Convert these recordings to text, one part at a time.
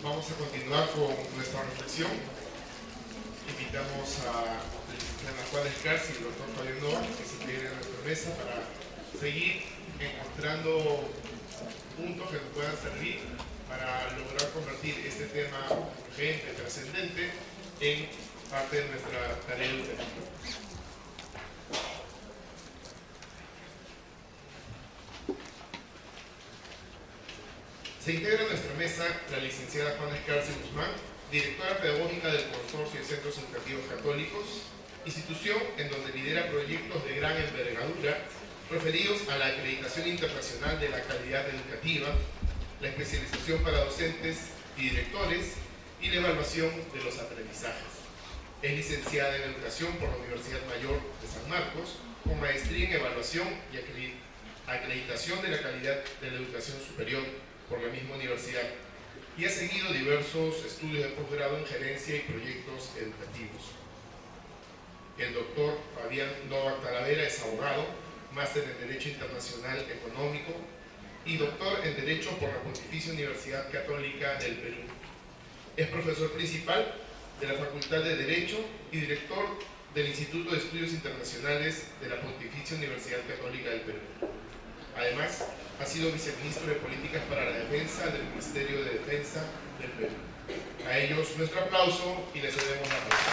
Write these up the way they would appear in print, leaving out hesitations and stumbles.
Vamos a continuar con nuestra reflexión. Invitamos a la licenciada Juana Escarce y el doctor Fabián Nova que se integren a nuestra mesa para seguir encontrando puntos que nos puedan servir para lograr convertir este tema urgente, trascendente, en parte de nuestra tarea educativa. Se integra a nuestra mesa la licenciada Juana Escarce Guzmán, directora pedagógica del Consorcio de Centros Educativos Católicos, institución en donde lidera proyectos de gran envergadura referidos a la acreditación internacional de la calidad educativa, la especialización para docentes y directores y la evaluación de los aprendizajes. Es licenciada en Educación por la Universidad Mayor de San Marcos, con maestría en Evaluación y Acreditación de la Calidad de la Educación Superior por la misma universidad, y ha seguido diversos estudios de posgrado en gerencia y proyectos educativos. El doctor Fabián Nova Talavera es abogado, máster en Derecho Internacional Económico y doctor en Derecho por la Pontificia Universidad Católica del Perú. Es profesor principal de la Facultad de Derecho y director del Instituto de Estudios Internacionales de la Pontificia Universidad Católica del Perú. Además, ha sido viceministro de Políticas para la Defensa del Ministerio de Defensa del Perú. A ellos nuestro aplauso y les cedemos la palabra.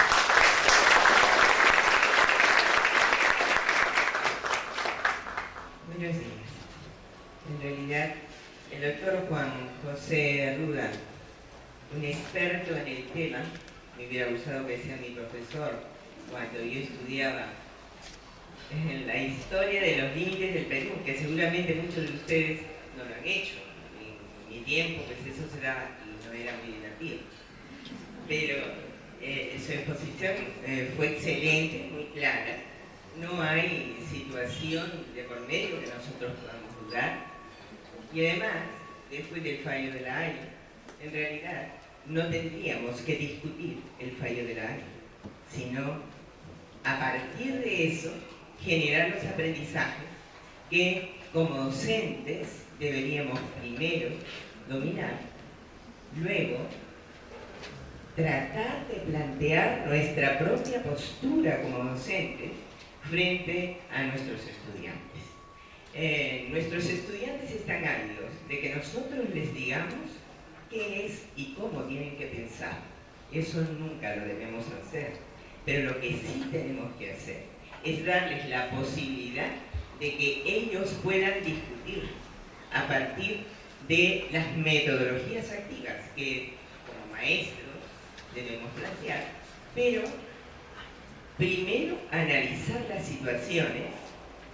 Buenos días. En realidad, el doctor Juan José Arruda, un experto en el tema, me hubiera gustado que sea mi profesor cuando yo estudiaba en la historia de los límites del Perú, que seguramente muchos de ustedes no lo han hecho. En mi tiempo, pues eso se daba y no era muy divertido. Pero su exposición fue excelente, muy clara. No hay situación de por medio que nosotros podamos dudar. Y además, después del fallo de la Haya, en realidad no tendríamos que discutir el fallo de la Haya, sino a partir de eso generar los aprendizajes que como docentes deberíamos primero dominar, luego tratar de plantear nuestra propia postura como docentes frente a nuestros estudiantes. Nuestros estudiantes están ávidos de que nosotros les digamos qué es y cómo tienen que pensar. Eso nunca lo debemos hacer, pero lo que sí tenemos que hacer es darles la posibilidad de que ellos puedan discutir a partir de las metodologías activas que como maestros debemos plantear, pero primero analizar las situaciones,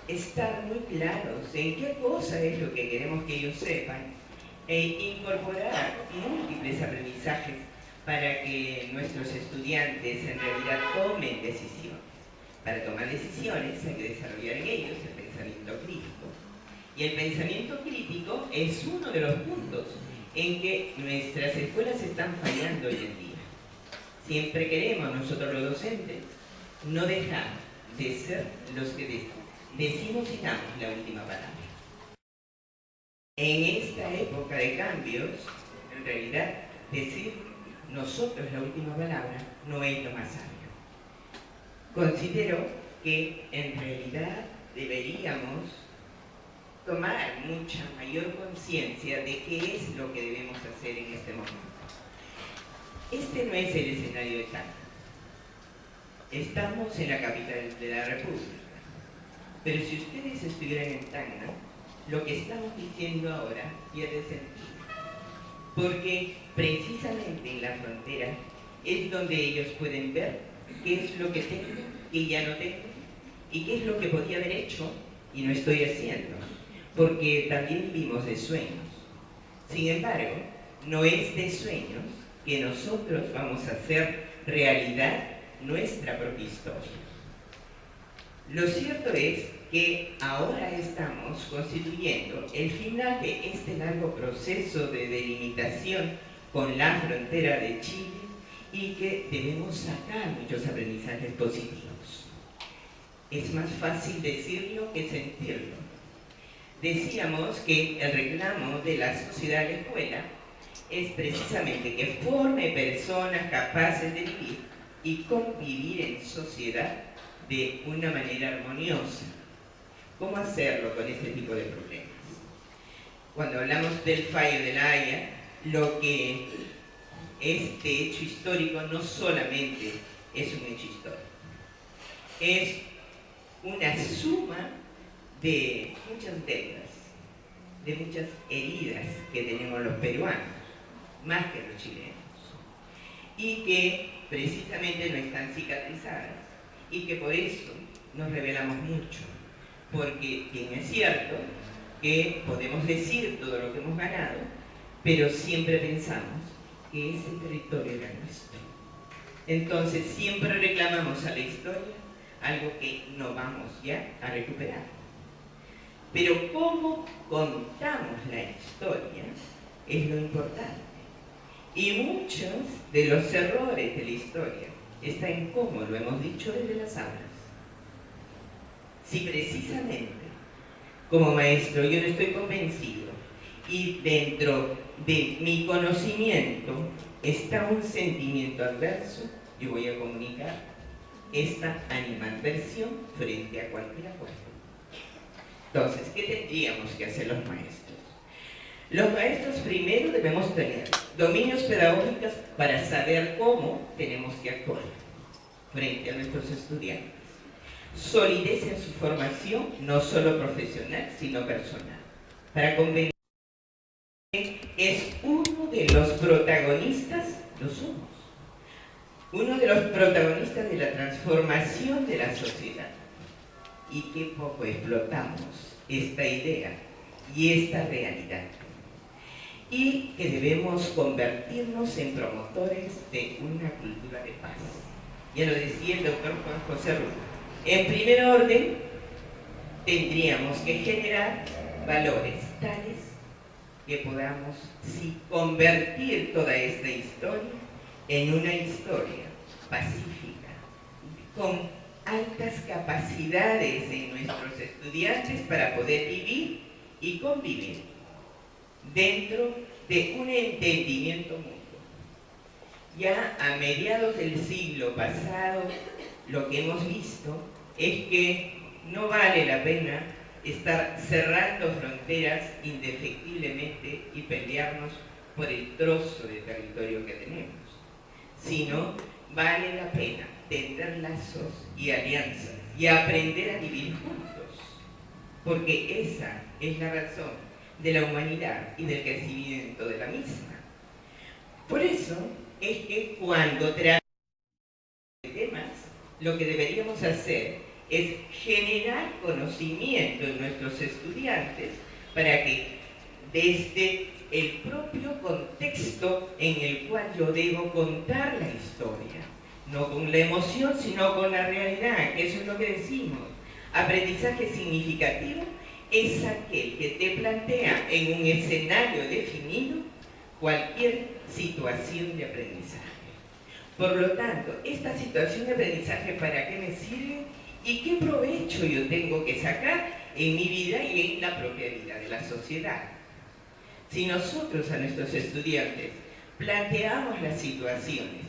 estar muy claros en qué cosa es lo que queremos que ellos sepan e incorporar múltiples aprendizajes para que nuestros estudiantes en realidad tomen decisiones. Para tomar decisiones hay que desarrollar en ellos el pensamiento crítico. Y el pensamiento crítico es uno de los puntos en que nuestras escuelas están fallando hoy en día. Siempre queremos nosotros los docentes no dejar de ser los que decimos y damos la última palabra. En esta época de cambios, en realidad, decir nosotros la última palabra no es lo más sabio. Considero que en realidad deberíamos tomar mucha mayor conciencia de qué es lo que debemos hacer en este momento. Este no es el escenario de Tacna. Estamos en la capital de la República. Pero si ustedes estuvieran en Tacna, lo que estamos diciendo ahora pierde sentido. Porque precisamente en la frontera es donde ellos pueden ver qué es lo que tengo y ya no tengo, y qué es lo que podía haber hecho y no estoy haciendo, porque también vivimos de sueños. Sin embargo, no es de sueños que nosotros vamos a hacer realidad nuestra propia historia. Lo cierto es que ahora estamos constituyendo el final de este largo proceso de delimitación con la frontera de Chile y que debemos sacar muchos aprendizajes positivos. Es más fácil decirlo que sentirlo. Decíamos que el reclamo de la sociedad a la escuela es precisamente que forme personas capaces de vivir y convivir en sociedad de una manera armoniosa. ¿Cómo hacerlo con este tipo de problemas? Cuando hablamos del fallo de La Haya, lo que este hecho histórico no solamente es un hecho histórico, es una suma de muchas deudas, de muchas heridas que tenemos los peruanos, más que los chilenos, y que precisamente no están cicatrizadas, y que por eso nos rebelamos mucho, porque bien es cierto que podemos decir todo lo que hemos ganado, pero siempre pensamos que ese territorio era nuestro. Entonces siempre reclamamos a la historia algo que no vamos ya a recuperar. Pero cómo contamos la historia es lo importante. Y muchos de los errores de la historia están en cómo lo hemos dicho desde las aulas. Si precisamente como maestro yo no estoy convencido y dentro de mi conocimiento está un sentimiento adverso, yo voy a comunicar esta animadversión frente a cualquier acuerdo. Entonces, ¿qué tendríamos que hacer los maestros? Los maestros primero debemos tener dominios pedagógicos para saber cómo tenemos que actuar frente a nuestros estudiantes. Solidez en su formación, no solo profesional, sino personal. Para convencer que es uno de los protagonistas, lo somos, uno de los protagonistas de la transformación de la sociedad. Y qué poco explotamos esta idea y esta realidad. Y que debemos convertirnos en promotores de una cultura de paz. Ya lo decía el doctor Juan José Ruda. En primer orden, tendríamos que generar valores tales que podamos convertir toda esta historia en una historia pacífica, con altas capacidades en nuestros estudiantes para poder vivir y convivir dentro de un entendimiento mutuo. Ya a mediados del siglo pasado, lo que hemos visto es que no vale la pena estar cerrando fronteras indefectiblemente y pelearnos por el trozo de territorio que tenemos, sino vale la pena tender lazos y alianzas y aprender a vivir juntos, porque esa es la razón de la humanidad y del crecimiento de la misma. Por eso es que cuando tratamos de temas, lo que deberíamos hacer es generar conocimiento en nuestros estudiantes para que desde el propio contexto en el cual yo debo contar la historia, no con la emoción, sino con la realidad, que eso es lo que decimos. Aprendizaje significativo es aquel que te plantea en un escenario definido cualquier situación de aprendizaje. Por lo tanto, esta situación de aprendizaje, ¿para qué me sirve? ¿Y qué provecho yo tengo que sacar en mi vida y en la propia vida de la sociedad? Si nosotros a nuestros estudiantes planteamos las situaciones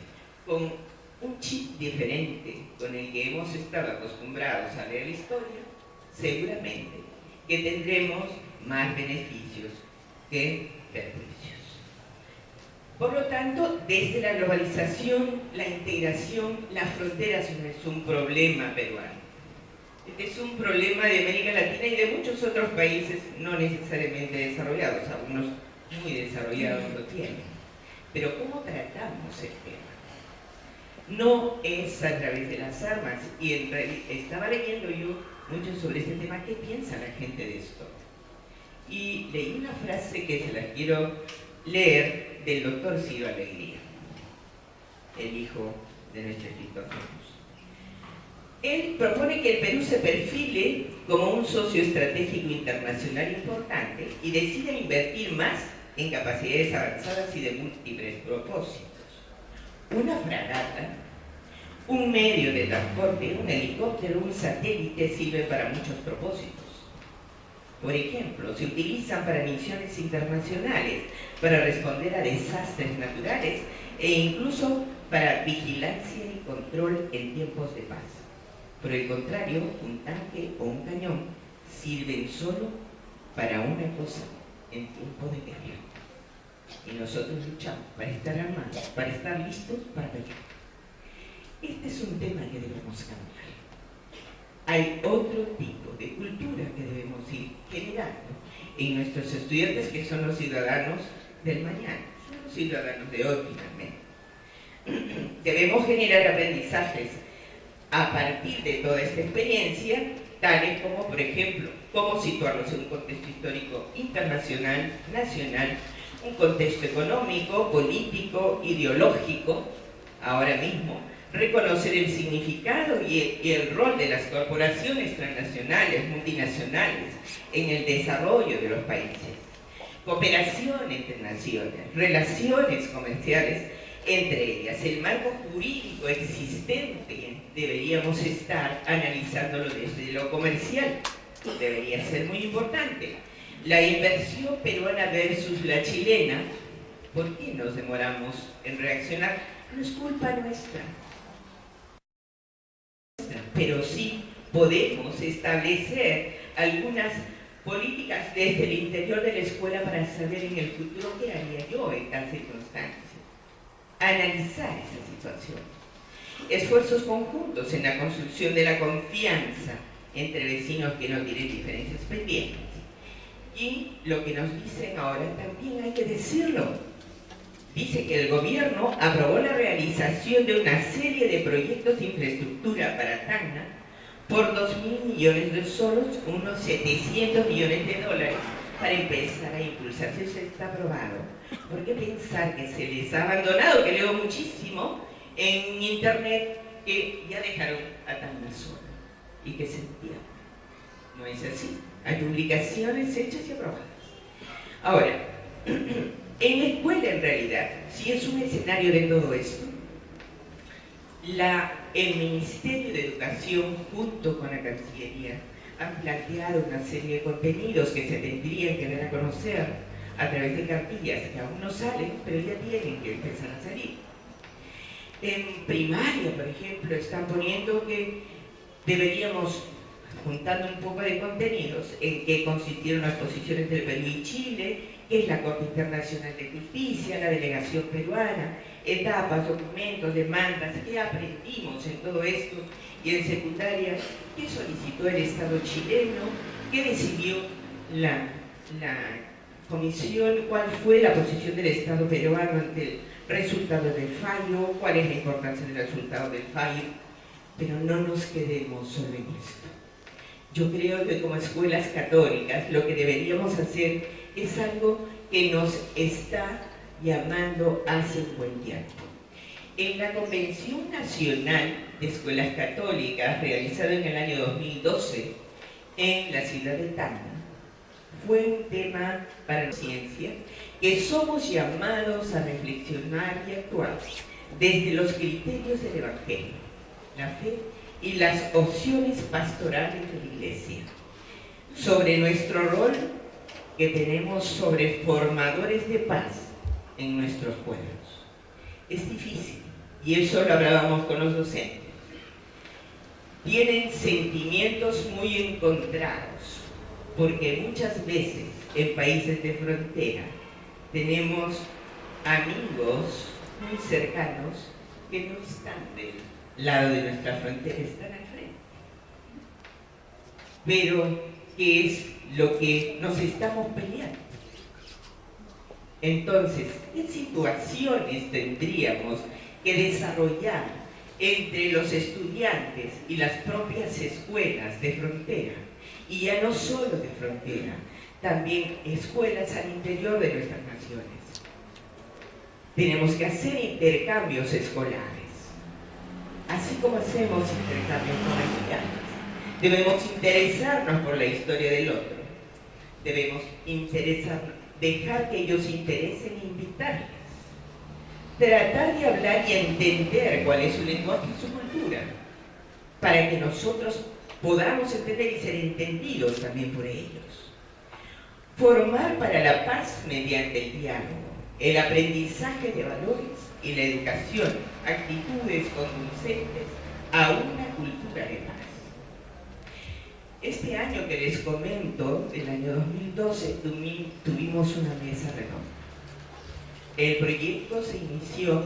con un chip diferente con el que hemos estado acostumbrados a leer la historia, seguramente que tendremos más beneficios que perjuicios. Por lo tanto, desde la globalización, la integración, las fronteras no es un problema peruano. Este es un problema de América Latina y de muchos otros países no necesariamente desarrollados, algunos muy desarrollados lo tienen. Pero ¿cómo tratamos el tema? No es a través de las armas, y en realidad estaba leyendo yo mucho sobre este tema, ¿qué piensa la gente de esto? Y leí una frase que se la quiero leer del doctor Ciro Alegría, el hijo de nuestro escritor famoso. Él propone que el Perú se perfile como un socio estratégico internacional importante y decide invertir más en capacidades avanzadas y de múltiples propósitos. Una fragata, un medio de transporte, un helicóptero, un satélite sirve para muchos propósitos. Por ejemplo, se utilizan para misiones internacionales, para responder a desastres naturales e incluso para vigilancia y control en tiempos de paz. Por el contrario, un tanque o un cañón sirven solo para una cosa en tiempo de guerra. Y nosotros luchamos para estar armados, para estar listos para pelear. Este es un tema que debemos cambiar. Hay otro tipo de cultura que debemos ir generando en nuestros estudiantes, que son los ciudadanos del mañana, son los ciudadanos de hoy finalmente. Debemos generar aprendizajes a partir de toda esta experiencia, tales como, por ejemplo, cómo situarlos en un contexto histórico internacional, nacional, un contexto económico, político, ideológico, ahora mismo, reconocer el significado y el rol de las corporaciones transnacionales, multinacionales, en el desarrollo de los países, cooperación entre naciones, relaciones comerciales entre ellas, el marco jurídico existente, deberíamos estar analizándolo desde lo comercial, debería ser muy importante. La inversión peruana versus la chilena, ¿por qué nos demoramos en reaccionar? No es culpa nuestra, pero sí podemos establecer algunas políticas desde el interior de la escuela para saber en el futuro qué haría yo en tal circunstancia. Analizar esa situación. Esfuerzos conjuntos en la construcción de la confianza entre vecinos que no tienen diferencias pendientes. Y lo que nos dicen ahora también hay que decirlo. Dice que el gobierno aprobó la realización de una serie de proyectos de infraestructura para Tacna por 2.000 millones de soles, unos 700 millones de dólares, para empezar a impulsar. Si eso está aprobado, ¿por qué pensar que se les ha abandonado? Que leo muchísimo en internet que ya dejaron a Tacna sola y que se entiende. No es así. Hay publicaciones hechas y aprobadas. Ahora, en la escuela, en realidad, si es un escenario de todo esto, el Ministerio de Educación, junto con la Cancillería, han planteado una serie de contenidos que se tendrían que dar a conocer a través de cartillas que aún no salen, pero ya tienen que empezar a salir. En primaria, por ejemplo, están poniendo que deberíamos, juntando un poco de contenidos, en qué consistieron las posiciones del Perú y Chile, qué es la Corte Internacional de Justicia, la delegación peruana, etapas, documentos, demandas, qué aprendimos en todo esto, y en secundaria, qué solicitó el Estado chileno, qué decidió la comisión, cuál fue la posición del Estado peruano ante el resultado del fallo, cuál es la importancia del resultado del fallo, pero no nos quedemos solo en esto. Yo creo que como escuelas católicas lo que deberíamos hacer es algo que nos está llamando hace un buen tiempo. En la Convención Nacional de Escuelas Católicas, realizada en el año 2012 en la ciudad de Tacna, fue un tema para la ciencia que somos llamados a reflexionar y actuar desde los criterios del Evangelio, la fe y las opciones pastorales de la Iglesia, sobre nuestro rol que tenemos sobre formadores de paz en nuestros pueblos. Es difícil, y eso lo hablábamos con los docentes. Tienen sentimientos muy encontrados, porque muchas veces en países de frontera tenemos amigos muy cercanos que no están del lado de nuestra frontera, están al frente. Pero, ¿qué es lo que nos estamos peleando? Entonces, ¿qué situaciones tendríamos que desarrollar entre los estudiantes y las propias escuelas de frontera? Y ya no solo de frontera, también escuelas al interior de nuestras naciones. Tenemos que hacer intercambios escolares, así como hacemos intercambios comerciales. Debemos interesarnos por la historia del otro. Debemos dejar que ellos se interesen e invitarles. Tratar de hablar y entender cuál es su lenguaje y su cultura, para que nosotros podamos entender y ser entendidos también por ellos. Formar para la paz mediante el diálogo, el aprendizaje de valores y la educación, actitudes conducentes a una cultura de paz. Este año que les comento, el año 2012, tuvimos una mesa redonda. El proyecto se inició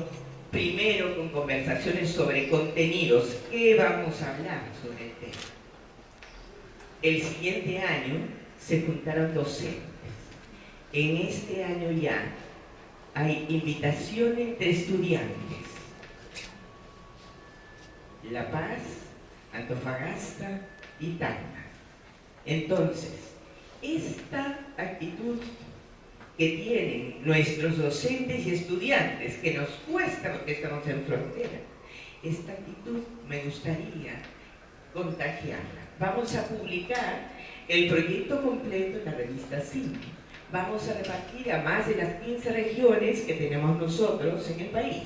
primero con conversaciones sobre contenidos. ¿Qué vamos a hablar sobre el tema? El siguiente año se juntaron docentes. En este año ya hay invitación entre estudiantes. La Paz, Antofagasta y Tacna. Entonces, esta actitud que tienen nuestros docentes y estudiantes, que nos cuesta porque estamos en frontera, esta actitud me gustaría contagiarla. Vamos a publicar el proyecto completo en la revista CIMI. Vamos a repartir a más de las 15 regiones que tenemos nosotros en el país.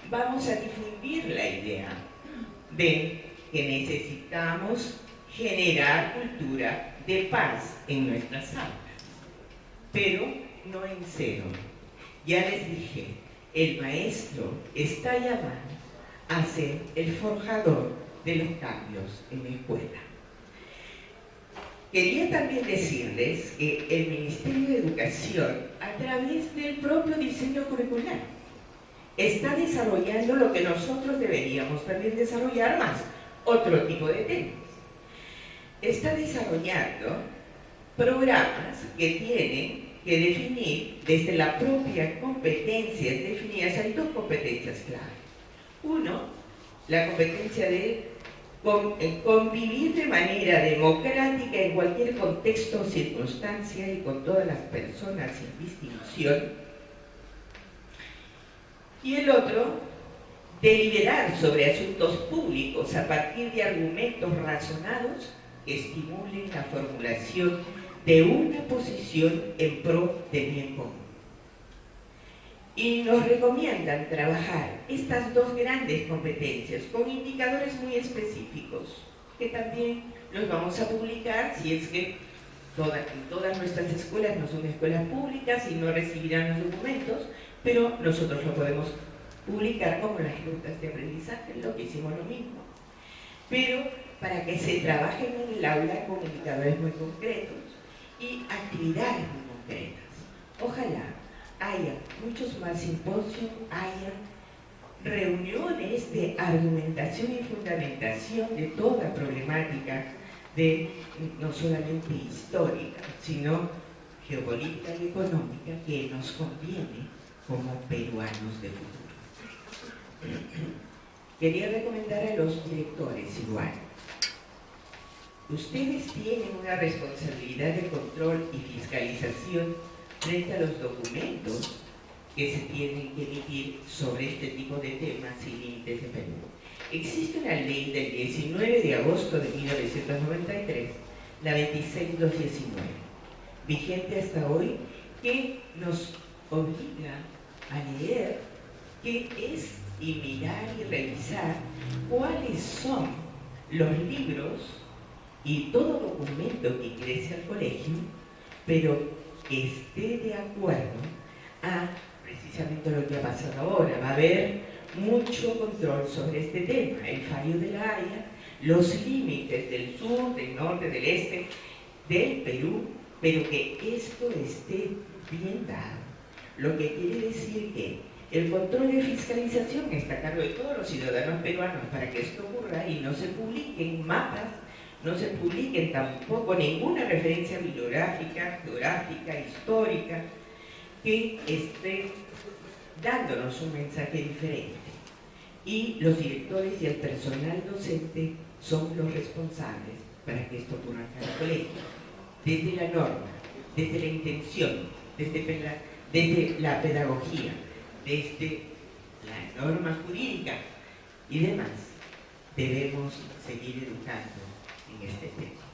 Vamos a difundir la idea de que necesitamos generar cultura de paz en nuestras aulas, pero no en cero. Ya les dije, el maestro está llamado a ser el forjador de los cambios en la escuela. Quería también decirles que el Ministerio de Educación, a través del propio diseño curricular, está desarrollando lo que nosotros deberíamos también desarrollar más, otro tipo de temas. Está desarrollando programas que tienen que definir desde la propia competencia definidas. Hay dos competencias clave. Uno, la competencia de convivir de manera democrática en cualquier contexto o circunstancia y con todas las personas sin distinción. Y el otro, deliberar sobre asuntos públicos a partir de argumentos razonados que estimulen la formulación de una posición en pro del bien común. Y nos recomiendan trabajar estas dos grandes competencias con indicadores muy específicos, que también los vamos a publicar si es que todas nuestras escuelas no son escuelas públicas y no recibirán los documentos, pero nosotros lo podemos publicar como las rutas de aprendizaje, lo que hicimos lo mismo. Pero para que se trabaje en el aula con indicadores muy concretos y actividades muy concretas. Ojalá haya muchos más simposios, haya reuniones de argumentación y fundamentación de toda problemática, de no solamente histórica, sino geopolítica y económica, que nos conviene como peruanos de futuro. Quería recomendar a los directores igual. Ustedes tienen una responsabilidad de control y fiscalización frente a los documentos que se tienen que emitir sobre este tipo de temas y límites de Perú. Existe una ley del 19 de agosto de 1993, la 26219, vigente hasta hoy, que nos obliga a leer qué es y mirar y revisar cuáles son los libros y todo documento que ingrese al colegio, pero que esté de acuerdo a precisamente lo que ha pasado ahora. Va a haber mucho control sobre este tema, el fallo de La Haya, los límites del sur, del norte, del este, del Perú, pero que esto esté bien dado. Lo que quiere decir que el control de fiscalización está a cargo de todos los ciudadanos peruanos para que esto ocurra y no se publiquen mapas, no se publiquen tampoco ninguna referencia bibliográfica, geográfica, histórica, que esté dándonos un mensaje diferente. Y los directores y el personal docente son los responsables para que esto ocurra en cada colegio. Desde la norma, desde la intención, desde la pedagogía, desde la norma jurídica y demás, debemos seguir educando en este tema.